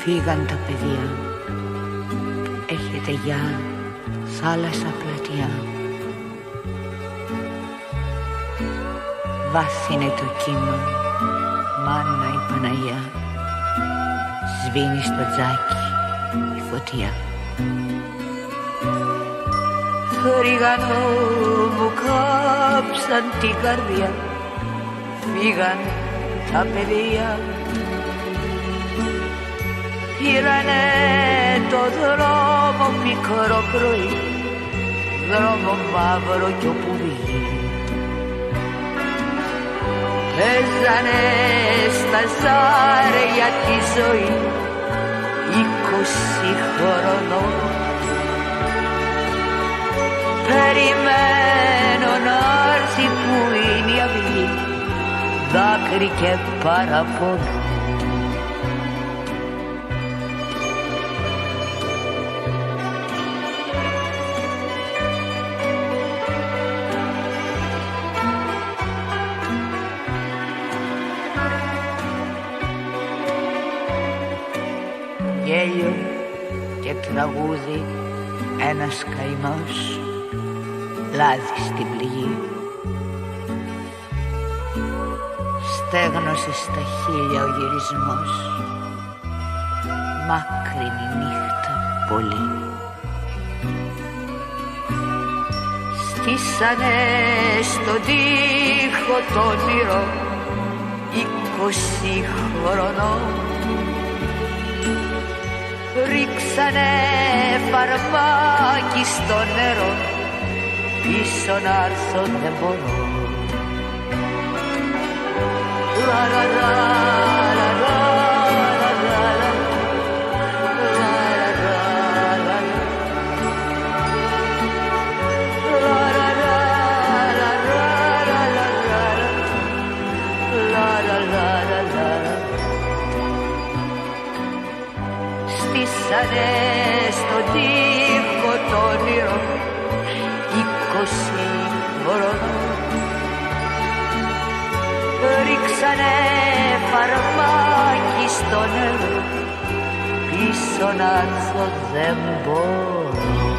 φύγαν τα παιδιά. Έχετε γεια, θάλασσα πλατιά. Βάθινε το κύμα, μάνα η Παναγιά. Σβήνει στο τζάκι η φωτιά. Ρίγανο μου κάψαν την καρδιά. Φύγαν τα παιδιά. Πήρανε το δρόμο μικρό πρωί, δρόμο μαύρο κι όπου βγει. Παίζανε στα ζάρια τη ζωή 20 χρονών. Περιμένω να έρθει που είναι η αυγή, δάκρυ και παραπονό. Γέλιο και τραγούδι, ένας καημός, λάδι στην πληγή. Στέγνωσε στα χείλια ο γυρισμός, μάκρυνη νύχτα πολύ. Στήσανε στον τοίχο το όνειρο 20 χρονών. Ρίξανε φαρμάκι στο νερό, πίσω να έρθω δεν μπορώ. Λα λα λα λα λα λα λα Στήσανε στον τοίχο το όνειρο 20 χρονών. Ρίξανε φαρμάκι στο νερό, πίσω να έρθω δεν μπορώ.